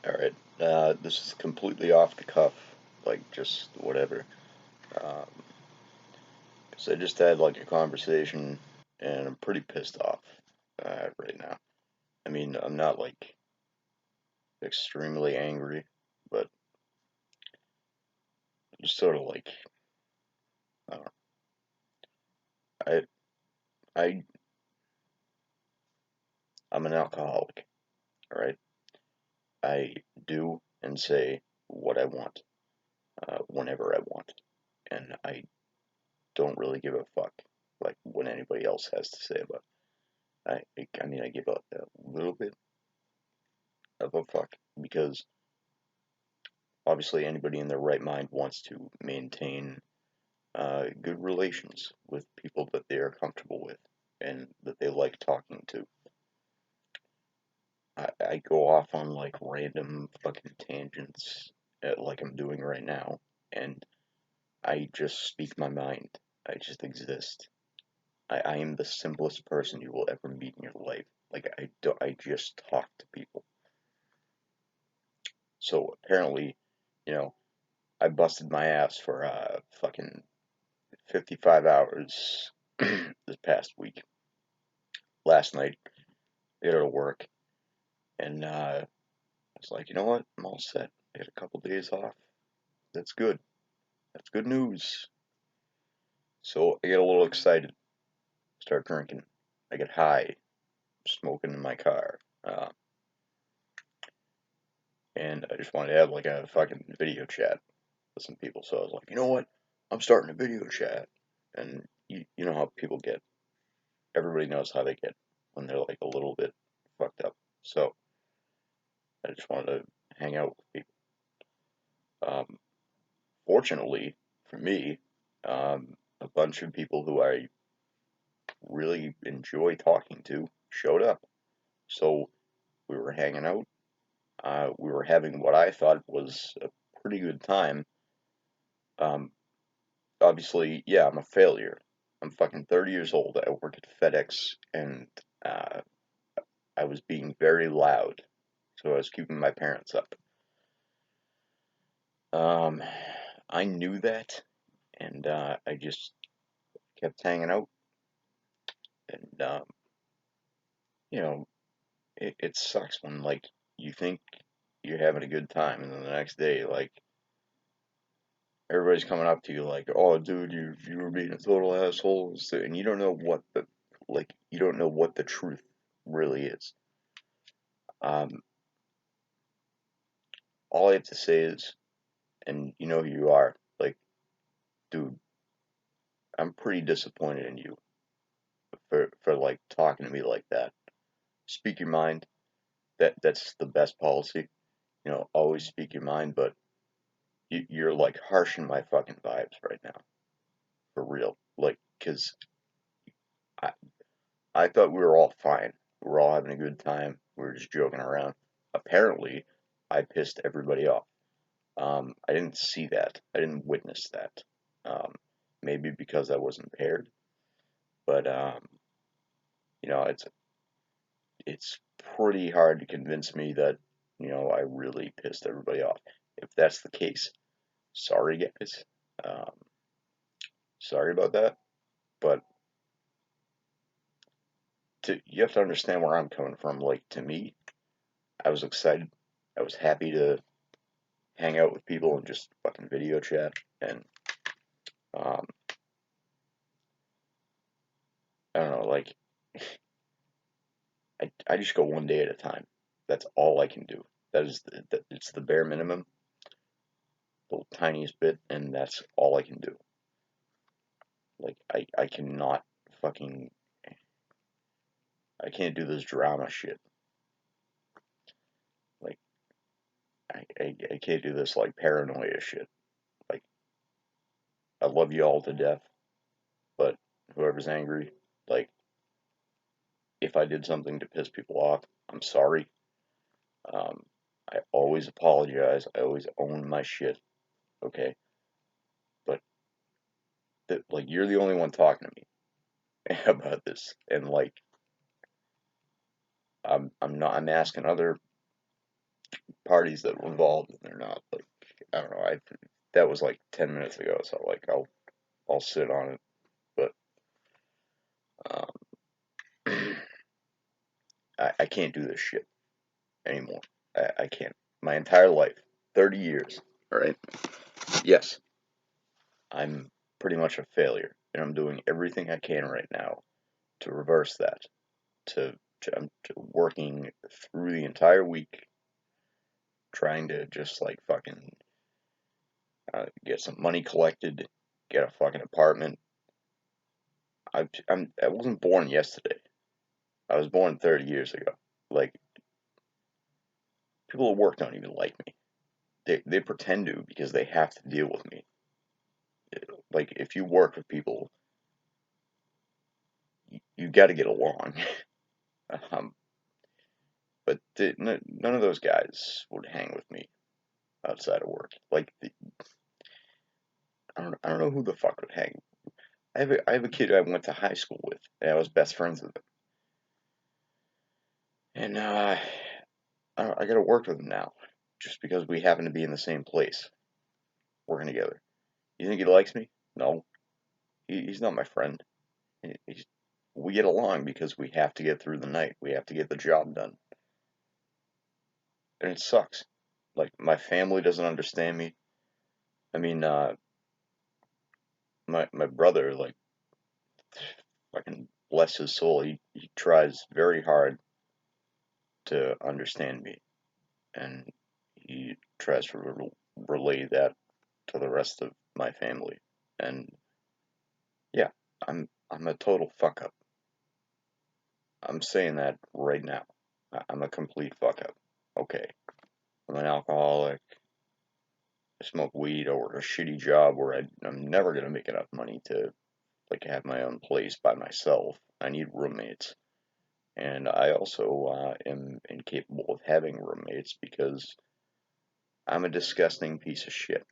Alright, this is completely off the cuff, like, just whatever. Um, 'Cause I just had, like, a conversation, and I'm pretty pissed off, right now. I mean, I'm not, like, extremely angry, but just sort of, like, I don't know. I, I, I'm an alcoholic, alright? I do and say what I want, whenever I want, and I don't really give a fuck, like, what anybody else has to say about it. I mean, I give a little bit of a fuck because obviously anybody in their right mind wants to maintain good relations with people that they are comfortable with and that they like talking to. I go off on like random fucking tangents, like I'm doing right now, and I just speak my mind. I just exist. I am the simplest person you will ever meet in your life. Like I just talk to people. So apparently, you know, I busted my ass for fucking 55 hours this past week. Last night, I got to work, and I was like, you know what? I'm all set. I got a couple days off. That's good. That's good news. So I get a little excited, start drinking. I get high, smoking in my car, and I just wanted to have like a fucking video chat with some people. So I was like, you know what? I'm starting a video chat, and you know how people get. Everybody knows how they get when they're like a little bit fucked up. So I just wanted to hang out with people. Um, Fortunately for me, a bunch of people who I really enjoy talking to showed up. So we were hanging out. We were having what I thought was a pretty good time. Um, Obviously, yeah, I'm a failure. I'm fucking 30 years old. I work at FedEx, and uh, I was being very loud, so I was keeping my parents up. Um, I knew that, and I just kept hanging out, and you know, it sucks when like you think you're having a good time, and then the next day, like everybody's coming up to you like, "Oh, dude, you were being a total asshole," and you don't know what the you don't know what the truth really is. Um, all I have to say is, and you know who you are, like, dude, I'm pretty disappointed in you for like talking to me like that. Speak your mind. That's the best policy. Always speak your mind, but you're like harshing my fucking vibes right now, for real. Like, cause I I thought we were all fine. We were all having a good time. We were just joking around. Apparently, I pissed everybody off. I didn't see that. I didn't witness that. Um, Maybe because I was impaired, but you know, it's pretty hard to convince me that I really pissed everybody off. If that's the case, sorry guys. Um, Sorry about that. But you have to understand where I'm coming from. Like, to me, I was excited. I was happy to hang out with people and just fucking video chat. And um, I don't know, like I just go one day at a time. That's all I can do. It's the bare minimum, the tiniest bit, and that's all I can do. Like I cannot fucking I can't do this drama shit. Like I can't do this like paranoia shit. Like I love you all to death, but whoever's angry, like if I did something to piss people off, I'm sorry. Um, I always apologize. I always own my shit. Okay, but like you're the only one talking to me about this, and like I'm asking other parties that were involved, and they're not. Like, I don't know. That was like 10 minutes ago, so like I'll sit on it. But um, I can't do this shit anymore. I can't. My entire life, 30 years. All right. Yes, I'm pretty much a failure, and I'm doing everything I can right now to reverse that. I'm working through the entire week, trying to just like fucking get some money collected, get a fucking apartment. I wasn't born yesterday. I was born 30 years ago. Like, people at work don't even like me. They pretend to because they have to deal with me. Like, if you work with people, you got to get along. um, but none of those guys would hang with me outside of work. Like, I don't know who the fuck would hang. I have a kid I went to high school with, and I was best friends with him, and I got to work with him now, just because we happen to be in the same place, working together. You think he likes me? No, he's not my friend. He's, we get along because we have to get through the night. We have to get the job done, and it sucks. Like, my family doesn't understand me. I mean, my brother, like, fucking bless his soul, he tries very hard to understand me, and he tries to relay that to the rest of my family. And yeah, I'm a total fuck up. I'm saying that right now. I'm a complete fuck up. Okay, I'm an alcoholic. I smoke weed. I work a shitty job where I'm never gonna make enough money to like have my own place by myself. I need roommates, and I also am incapable of having roommates because I'm a disgusting piece of shit.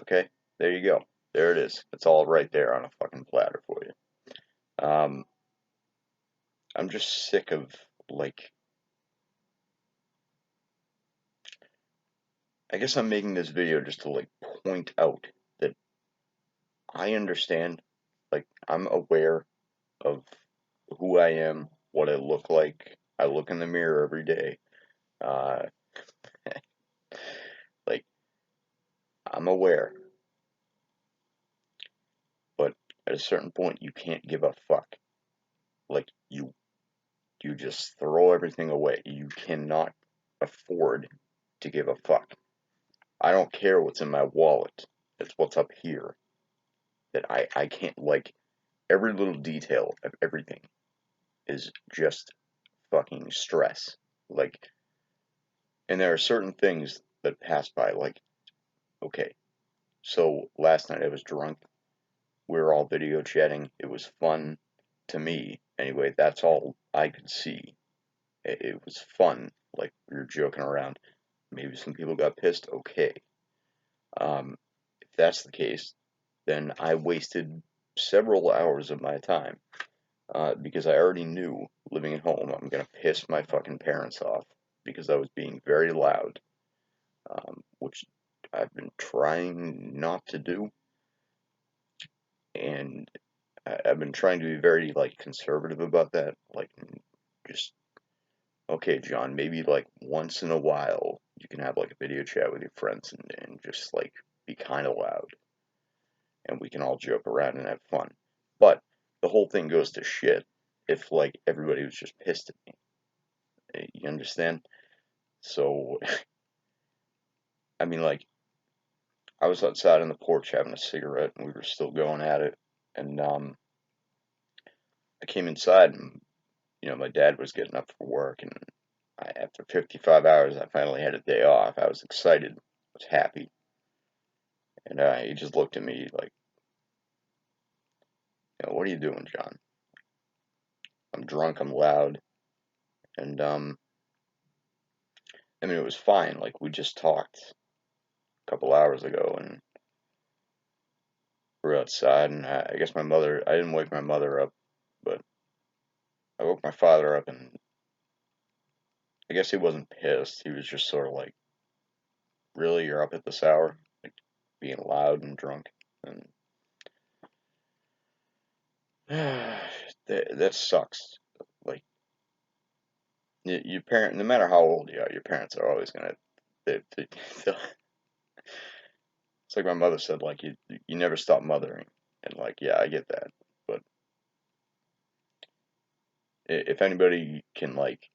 Okay, there you go. There it is. It's all right there on a fucking platter for you. Um, I'm just sick of like. I guess I'm making this video just to like point out that I understand. Like, I'm aware of who I am, what I look like. I look in the mirror every day. Uh, like, I'm aware, but at a certain point, you can't give a fuck. Like, you just throw everything away. You cannot afford to give a fuck. I don't care what's in my wallet. It's what's up here that I can't, like, every little detail of everything is just fucking stress. Like, and there are certain things that pass by, like, okay, so last night I was drunk. We were all video chatting. It was fun to me. Anyway, that's all I could see. It was fun. Like, we were joking around. Maybe some people got pissed. Okay. If that's the case, then I wasted several hours of my time because I already knew living at home I'm gonna piss my fucking parents off because I was being very loud, which I've been trying not to do, and I've been trying to be very like conservative about that, like just okay, John, maybe like once in a while you can have like a video chat with your friends and just like be kind of loud and we can all joke around and have fun. But the whole thing goes to shit if like everybody was just pissed at me. You understand? So I mean, like, I was outside on the porch having a cigarette and we were still going at it, and I came inside and my dad was getting up for work, and after 55 hours I finally had a day off. I was excited, I was happy, and he just looked at me like, what are you doing, John? I'm drunk, I'm loud, and I mean, it was fine. Like, we just talked a couple hours ago, and we're outside, and I guess my mother, I didn't wake my mother up, but I woke my father up, and I guess he wasn't pissed. He was just sort of like, really, you're up at this hour? Like, being loud and drunk. And that sucks. Like, your parent, no matter how old you are, your parents are always gonna. It's like my mother said, like you never stop mothering, and like yeah, I get that. But if anybody can like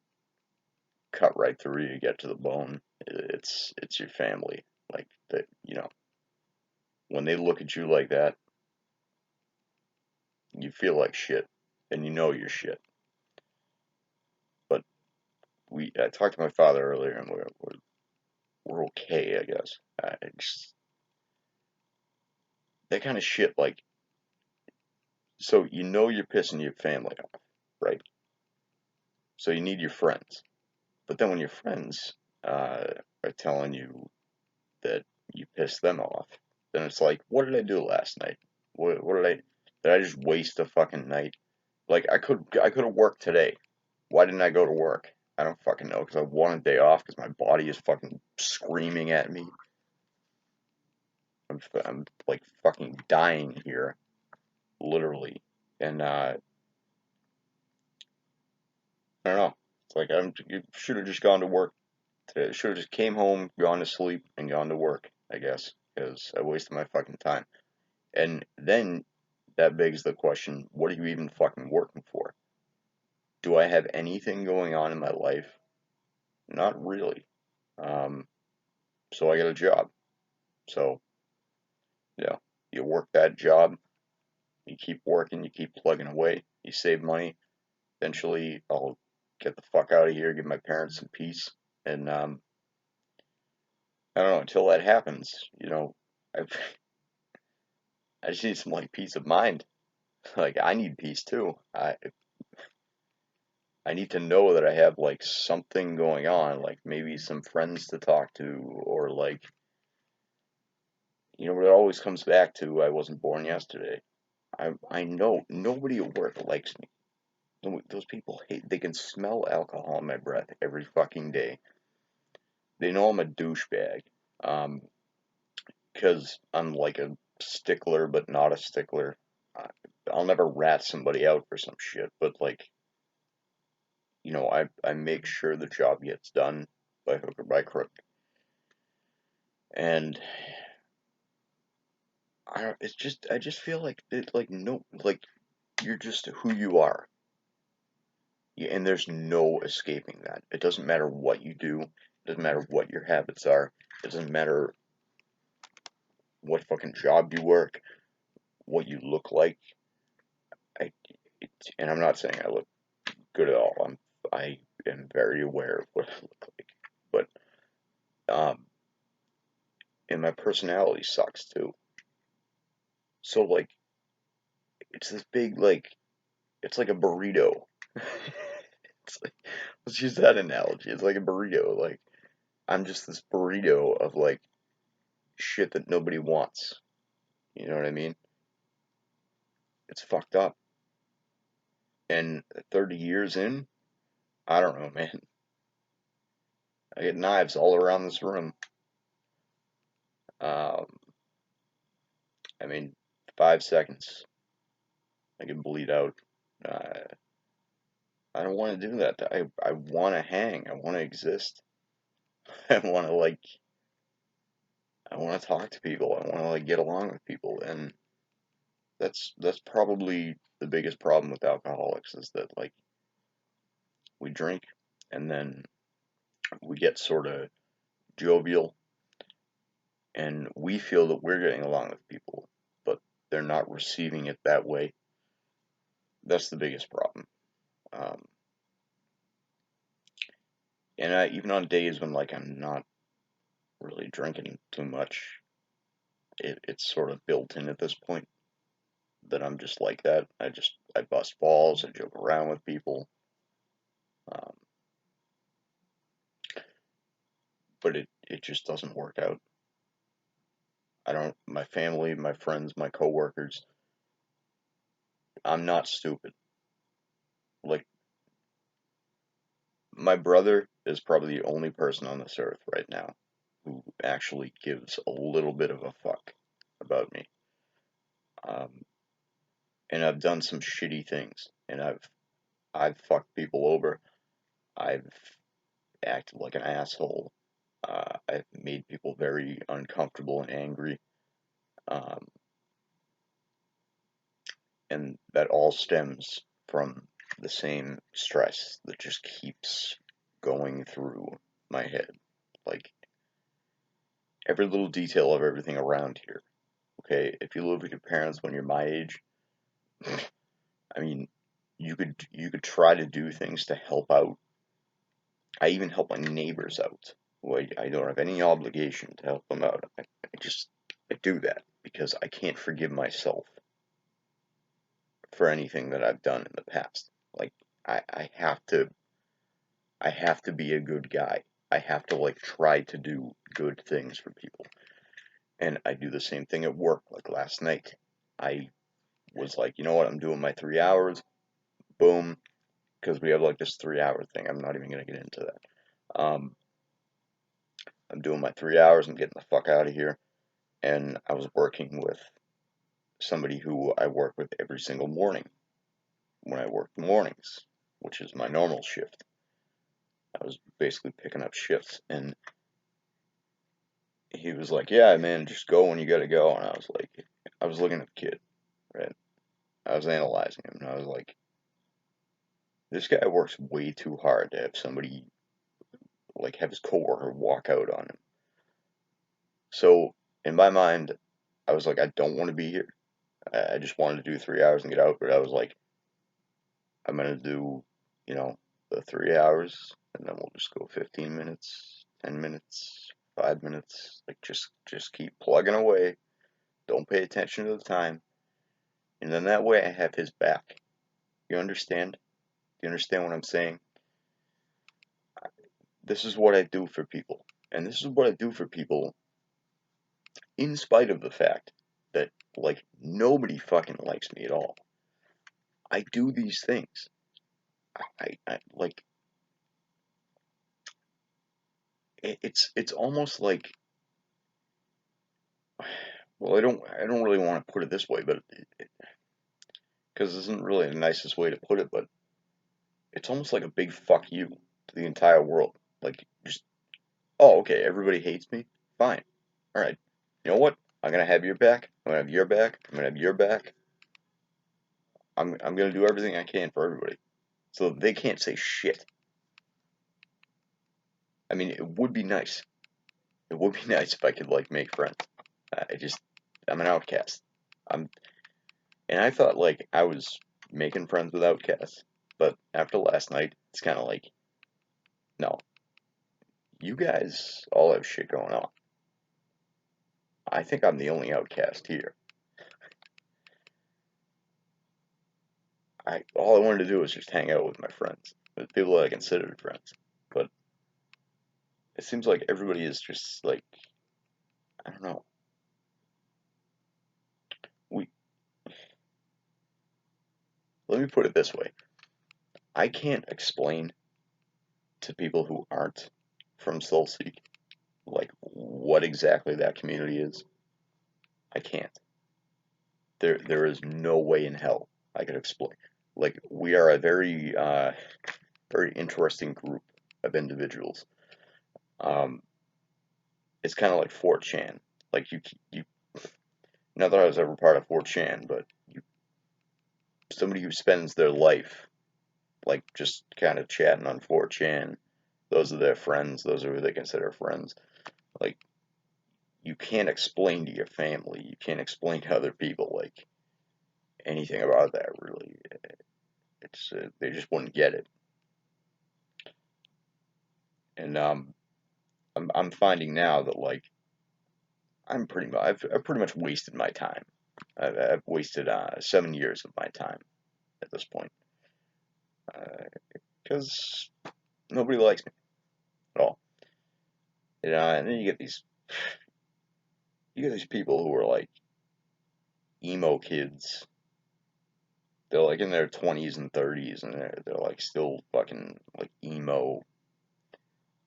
cut right through you, get to the bone, it's your family. Like that, when they look at you like that, you feel like shit, and you know you're shit. But I talked to my father earlier, and we're okay, I guess. Just that kind of shit, like, so you're pissing your family off, right? So you need your friends, but then when your friends are telling you that you pissed them off, then it's like, what did I do last night? What did I just waste a fucking night? Like I could have worked today. Why didn't I go to work? I don't fucking know, because I want a day off because my body is fucking screaming at me. I'm like fucking dying here, literally. And I don't know. It's like you should have just gone to work today. Should have just came home, gone to sleep, and gone to work, I guess, because I wasted my fucking time. And then that begs the question, what are you even fucking working for? Do I have anything going on in my life? Not really. Um, so I got a job. So, yeah, you work that job, you keep working, you keep plugging away, you save money. Eventually, I'll get the fuck out of here, give my parents some peace, and I don't know. Until that happens, I I just need some like peace of mind. Like I need peace too. I need to know that I have like something going on, like maybe some friends to talk to, or like what it always comes back to. I wasn't born yesterday. I know nobody at work likes me. Those people hate. They can smell alcohol in my breath every fucking day. They know I'm a douchebag. Um, because I'm like a stickler, but not a stickler. I, I'll never rat somebody out for some shit, but like, I make sure the job gets done by hook or by crook. And I just feel like like no, like you're just who you are. Yeah, and there's no escaping that. It doesn't matter what you do. It doesn't matter what your habits are. It doesn't matter what fucking job you work, what you look like. I, and I'm not saying I look good at all. I am very aware of what I look like, but and my personality sucks too. So like, it's this big like, it's like a burrito. It's like, let's use that analogy. It's like a burrito. Like I'm just this burrito of like shit that nobody wants. You know what I mean? It's fucked up. And 30 years in, I don't know, man. I get knives all around this room. Um, I mean, 5 seconds, I can bleed out. Uh, I don't want to do that. I want to hang. I want to exist. I want to like. I want to talk to people. I want to like get along with people, and that's probably the biggest problem with alcoholics is that like we drink, and then we get sort of jovial, and we feel that we're getting along with people, but they're not receiving it that way. That's the biggest problem. Um, and even on days when like I'm not really drinking too much, it's sort of built in at this point that I'm just like that. I bust balls, I joke around with people, um, but it just doesn't work out. I don't. My family, my friends, my coworkers. I'm not stupid. Like my brother is probably the only person on this earth right now who actually gives a little bit of a fuck about me. Um, and I've done some shitty things, and I've fucked people over. I've acted like an asshole. I've made people very uncomfortable and angry. Um, and that all stems from the same stress that just keeps going through my head. Like every little detail of everything around here. Okay, if you live with your parents when you're my age, I mean, you could try to do things to help out. I even help my neighbors out. Well, I don't have any obligation to help them out. I do that because I can't forgive myself for anything that I've done in the past. Like I have to be a good guy. I have to like try to do good things for people. And I do the same thing at work. Like last night, I was like, you know what, I'm doing my 3 hours. Boom, because we have like this 3 hour thing. I'm not even gonna get into that. I'm doing my 3 hours. I'm getting the fuck out of here. And I was working with somebody who I work with every single morning when I work the mornings, which is my normal shift. I was basically picking up shifts, and he was like, "Yeah, man, just go when you gotta go." And I was like, I was looking at the kid, right? I was analyzing him, and I was like, this guy works way too hard to have somebody like have his coworker walk out on him. So in my mind, I was like, I don't want to be here. I just wanted to do 3 hours and get out, but I was like, I'm gonna do, you know, the 3 hours, and then we'll just go 15 minutes, 10 minutes, 5 minutes, like just keep plugging away. Don't pay attention to the time, and then that way I have his back. You understand? Do you understand what I'm saying? This is what I do for people, and this is what I do for people in spite of the fact that like nobody fucking likes me at all. I do these things. I like it's almost like, well, I don't really want to put it this way, but because this isn't really the nicest way to put it, but it's almost like a big fuck you to the entire world. Like just, oh, okay, everybody hates me. Fine. All right. You know what? I'm gonna have your back. I'm gonna have your back. I'm gonna have your back. I'm gonna do everything I can for everybody, so they can't say shit. I mean, it would be nice. It would be nice if I could like make friends. I just, I'm an outcast. I'm, and I thought like I was making friends with outcasts, but after last night, it's kind of like, no, you guys all have shit going on. I think I'm the only outcast here. All I wanted to do was just hang out with my friends, with people that I considered friends. But it seems like everybody is just like, I don't know. We Let me put it this way: I can't explain to people who aren't from Soulseek like what exactly that community is. I can't. There is no way in hell I could explain. Like we are a very interesting group of individuals. Um, it's kind of like 4chan. Like you, not that I was ever part of 4chan, but somebody who spends their life like just kind of chatting on 4chan. Those are their friends. Those are who they consider friends. Like you can't explain to your family. You can't explain to other people like anything about that really. It's they just wouldn't get it. And I'm finding now that like I've pretty much wasted my time. I've wasted 7 years of my time at this point because nobody likes me at all. And then you get these people who are like emo kids. They're like in their 20s and 30s, and they're like still fucking like emo,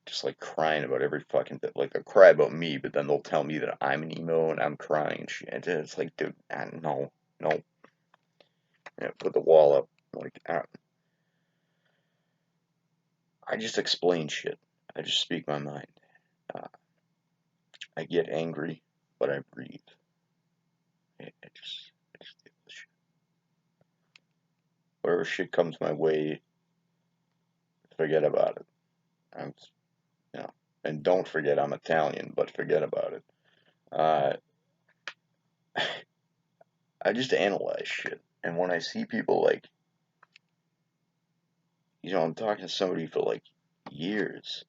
just like crying about every fucking thing. Like they'll cry about me, but then they'll tell me that I'm an emo and I'm crying and shit. And it's like, dude, no, no. Yeah, put the wall up. Like, I just explain shit. I just speak my mind. Uh, I get angry, but I breathe. I just deal with shit. Whatever shit comes my way, forget about it. I'm, you know, and don't forget I'm Italian, but forget about it. Uh, I just analyze shit, and when I see people like, I'm talking to somebody for like years,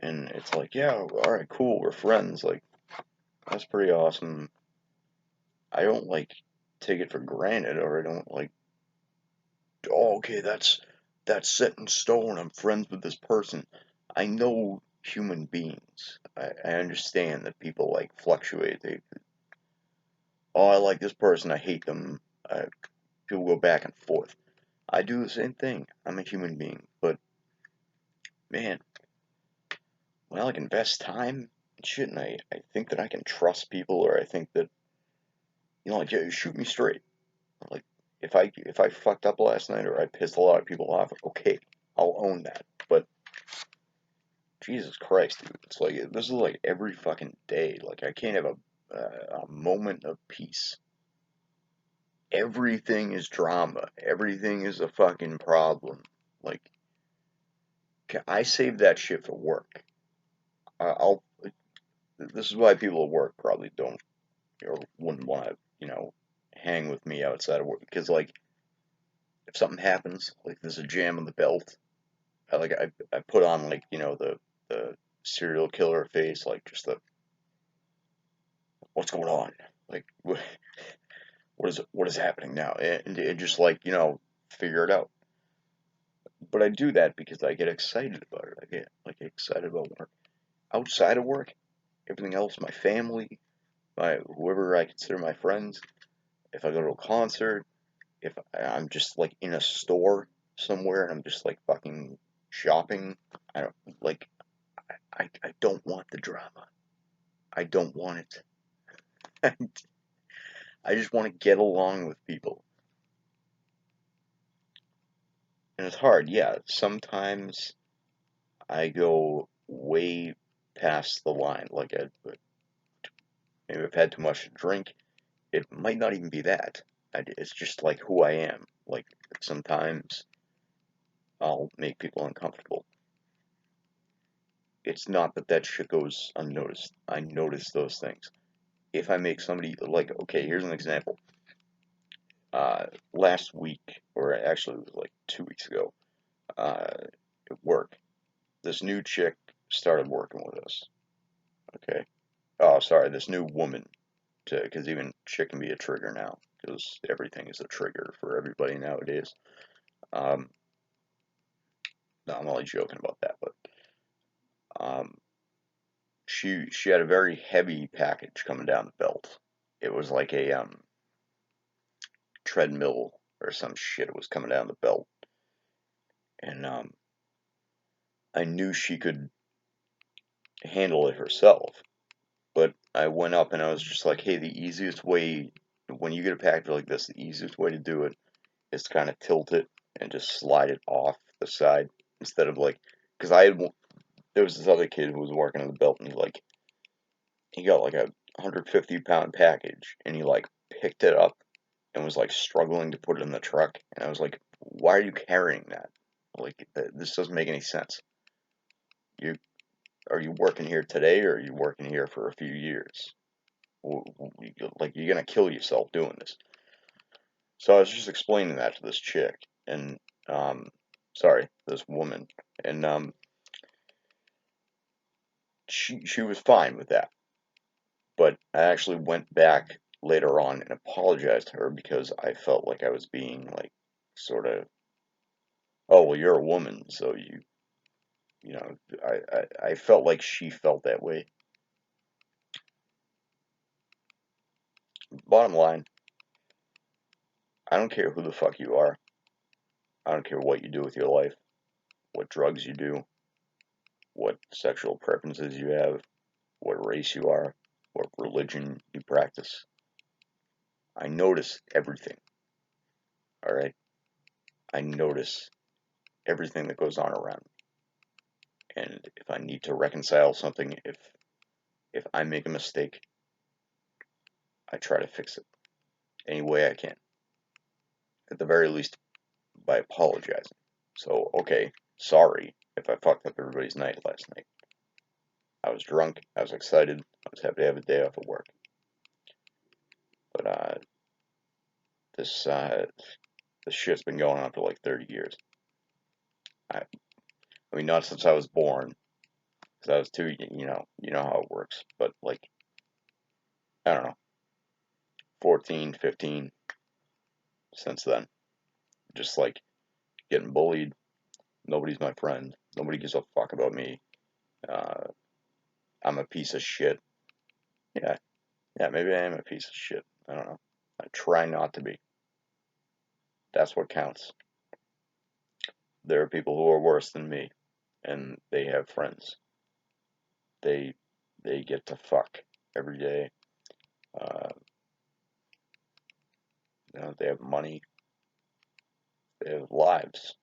and it's like, yeah, all right, cool, we're friends. Like, that's pretty awesome. I don't like take it for granted, or I don't like, oh, okay, that's set in stone. I'm friends with this person. I know human beings. I understand that people like fluctuate. Oh, I like this person. I hate them. People go back and forth. I do the same thing. I'm a human being, but man, when I like invest time and shit, and I think that I can trust people, or I think that like, yeah, shoot me straight. Like, if I fucked up last night or I pissed a lot of people off, okay, I'll own that. But Jesus Christ, dude, it's like this is like every fucking day. Like I can't have a moment of peace. Everything is drama. Everything is a fucking problem. Like I save that shit for work. I'll. This is why people at work probably don't or wouldn't want to, hang with me outside of work because like if something happens, like there's a jam in the belt, I put on like the serial killer face, like just the what's going on, like what is happening now, and just like figure it out. But I do that because I get excited about it. I get like excited about work. Outside of work, everything else, my family, my whoever I consider my friends. If I go to a concert, if I'm just like in a store somewhere and I'm just like fucking shopping, I don't like I don't want the drama. I don't want it. I just want to get along with people. And it's hard, yeah. Sometimes I go way past the line. Like maybe I've had too much to drink. It might not even be that. It's just like who I am. Like sometimes I'll make people uncomfortable. It's not that that shit goes unnoticed. I notice those things. If I make somebody like, okay, here's an example. Last week, or actually it was like 2 weeks ago, at work, this new chick started working with us. Okay. Oh, sorry, this new woman, because even chick can be a trigger now, because everything is a trigger for everybody nowadays. Um, no, I'm only joking about that, but um, she had a very heavy package coming down the belt. It was like a treadmill or some shit. It was coming down the belt, and I knew she could handle it herself. But I went up and I was just like, hey, the easiest way when you get a package like this, the easiest way to do it is to kind of tilt it and just slide it off the side instead of like, because there was this other kid who was working on the belt and he got like a 150-pound package and he like picked it up and was like struggling to put it in the truck and I was like, why are you carrying that? Like this doesn't make any sense. You are you working here today or are you working here for a few years? Like you're gonna kill yourself doing this. So I was just explaining that to this chick, and um, sorry, this woman, and she was fine with that. But I actually went back later on and apologized to her because I felt like I was being like sort of, oh well, you're a woman, so you know, I felt like she felt that way. Bottom line, I don't care who the fuck you are. I don't care what you do with your life, what drugs you do, what sexual preferences you have, what race you are, what religion you practice. I notice everything, alright? I notice everything that goes on around me. And if I need to reconcile something, if I make a mistake, I try to fix it any way I can. At the very least, by apologizing. So, okay, sorry if I fucked up everybody's night last night. I was drunk, I was excited, I was happy to have a day off of work. But this shit's been going on for like 30 years. I mean, not since I was born, because I was too, you know how it works. But like, I don't know, 14, 15, since then. Just like getting bullied. Nobody's my friend. Nobody gives a fuck about me. Uh, I'm a piece of shit. Yeah, yeah, maybe I am a piece of shit. I don't know. I try not to be. That's what counts. There are people who are worse than me, and they have friends. They they get to fuck every day. Uh, they have money. They have lives,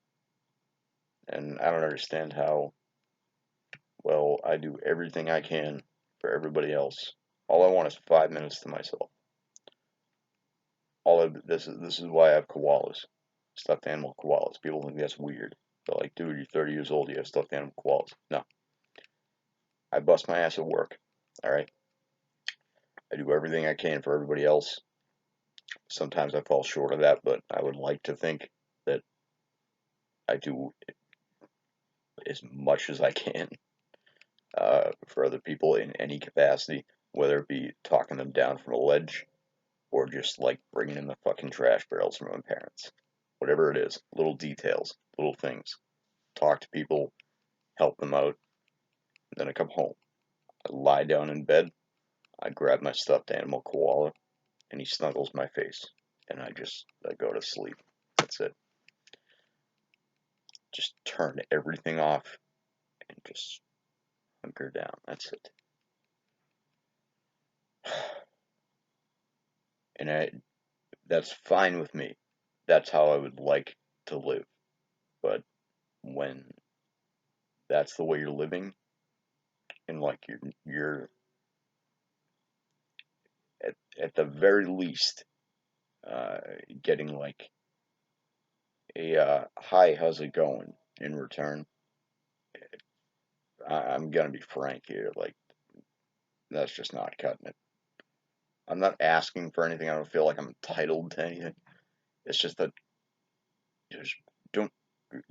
and I don't understand how. Well, I do everything I can for everybody else. All I want is 5 minutes to myself. This is why I have koalas, stuffed animal koalas. People think that's weird. They're like, dude, you're 30 years old, you have stuffed animal koalas. No, I bust my ass at work. All right, I do everything I can for everybody else. Sometimes I fall short of that, but I would like to think that I do as much as I can for other people in any capacity, whether it be talking them down from a ledge or just like bringing in the fucking trash barrels from my parents. Whatever it is, little details, little things. Talk to people, help them out, and then I come home. I lie down in bed, I grab my stuffed animal koala, and he snuggles my face, and I go to sleep. That's it. Just turn everything off and just hunker down. That's it. And that's fine with me. That's how I would like to live. But when that's the way you're living, and like you're at the very least uh, getting like a hi, how's it going in return, I'm gonna be frank here. Like that's just not cutting it. I'm not asking for anything. I don't feel like I'm entitled to anything. It's just that just don't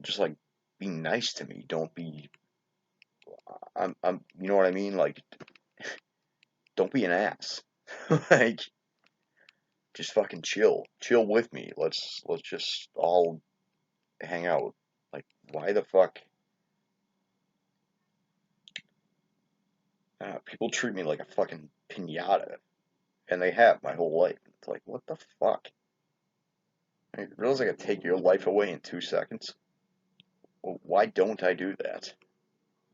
just like be nice to me. Don't be. You know what I mean? Like don't be an ass. Like just fucking chill with me. Let's just all hang out. Like why the fuck? People treat me like a fucking pinata, and they have my whole life. It's like what the fuck? I mean, realize I could take your life away in 2 seconds. Well, why don't I do that?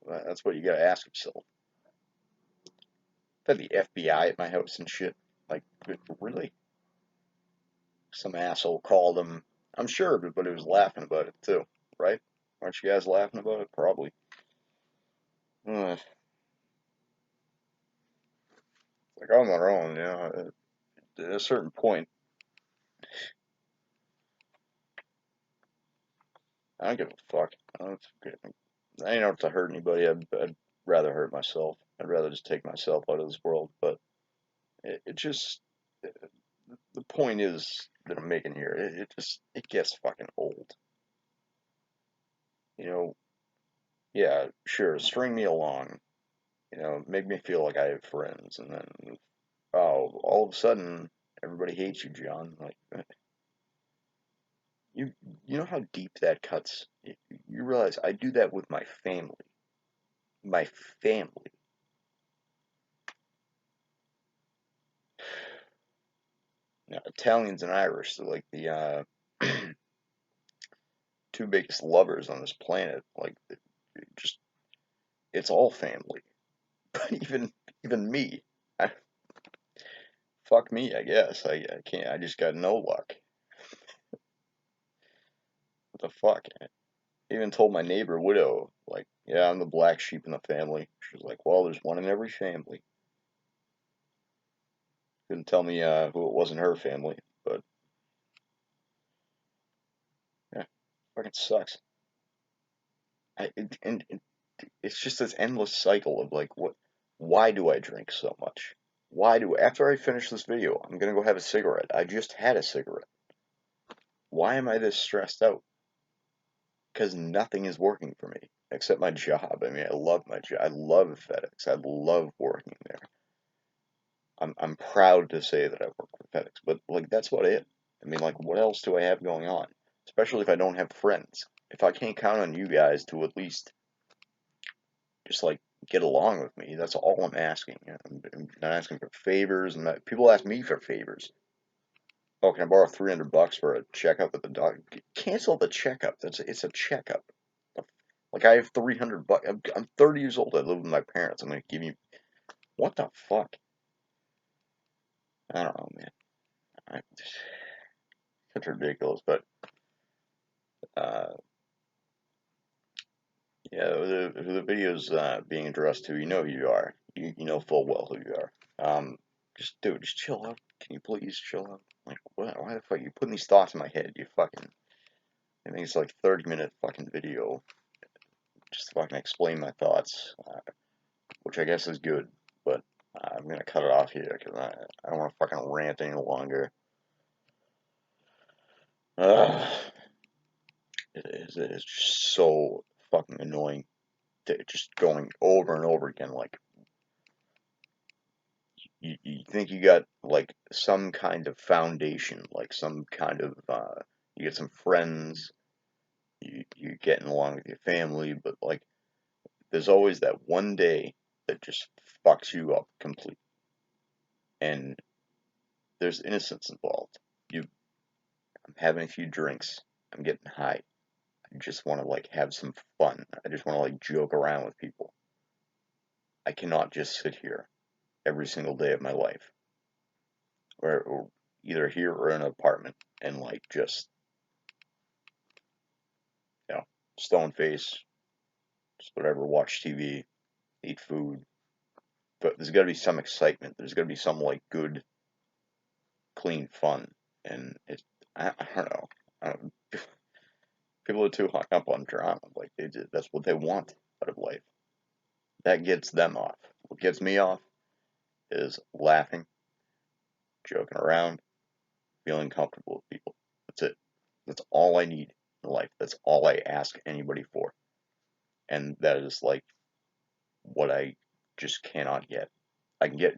That's what you gotta ask yourself. I've had the FBI at my house and shit. Like, really? Some asshole called them. I'm sure everybody was laughing about it too, right? Aren't you guys laughing about it? Probably. Like on their own, you know. At a certain point, I don't give a fuck. I ain't out to hurt anybody. I'd rather hurt myself. I'd rather just take myself out of this world. But it just the point is that I'm making here. It gets fucking old. You know, yeah, sure, string me along. Make me feel like I have friends, and then all of a sudden everybody hates you, John. Like you, you know how deep that cuts. You realize I do that with my family. My family. Italians and Irish, are like the two biggest lovers on this planet. Like just it's all family. But even me, I, fuck me, I guess. I can't. I just got no luck. What the fuck? I even told my neighbor widow, like, yeah, I'm the black sheep in the family. She was like, well, there's one in every family. Couldn't tell me who it was in her family, but yeah, fucking sucks. And it's just this endless cycle of like, what? Why do I drink so much? Why do after I finish this video, I'm gonna go have a cigarette. I just had a cigarette. Why am I this stressed out? Because nothing is working for me except my job. I mean, I love my job. I love FedEx. I love working there. I'm proud to say that I work for FedEx, but like that's about it. I mean, like what else do I have going on? Especially if I don't have friends. If I can't count on you guys to at least just like get along with me, that's all I'm asking. I'm not asking for favors. People ask me for favors. Oh, can I borrow $300 for a checkup at the doctor? Cancel the checkup. It's a checkup. Like I have $300. I'm 30 years old. I live with my parents. I'm gonna give you what the fuck? I don't know, man. It's ridiculous, but uh, yeah, the videos being addressed to, you know who you are. You know full well who you are. Just dude, just chill out. Can you please chill out? Like, what? Why the fuck you putting these thoughts in my head? You fucking. I think it's like 30-minute fucking video. Just fucking explain my thoughts, which I guess is good, but I'm gonna cut it off here because I don't want to fucking rant any longer. Uh, it is just so fucking annoying. Just going over and over again, like you think you got like some kind of foundation, like some kind of you get some friends, you're getting along with your family, but like there's always that one day that just fucks you up completely, and there's innocence involved. You, I'm having a few drinks, I'm getting high. I just want to like have some fun. I just want to like joke around with people. I cannot just sit here every single day of my life, or either here or in an apartment, and like just you know, stone face, just whatever, watch TV, eat food. But there's got to be some excitement. There's got to be some like good, clean fun. And it's, I don't know. I don't, people are too hung up on drama. Like that's what they want out of life. That gets them off. What gets me off is laughing, joking around, feeling comfortable with people. That's it. That's all I need in life. That's all I ask anybody for. And that is like what I just cannot get. I can get.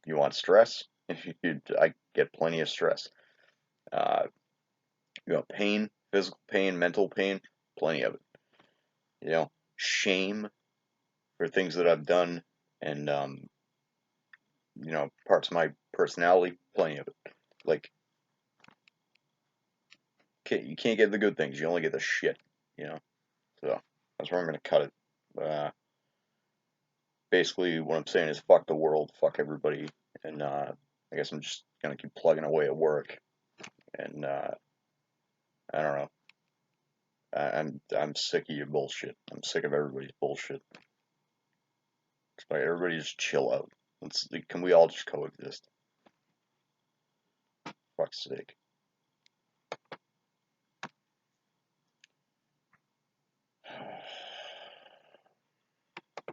You want stress? I get plenty of stress. Uh, you know, pain, physical pain, mental pain, plenty of it. You know, shame for things that I've done, and you know, parts of my personality, plenty of it. Like, you can't get the good things. You only get the shit. You know, so that's where I'm gonna cut it. Basically, what I'm saying is, fuck the world, fuck everybody, and I guess I'm just gonna keep plugging away at work, and I don't know. I'm sick of your bullshit. I'm sick of everybody's bullshit. Like everybody just chill out. Can we all just coexist? Fuck's sake.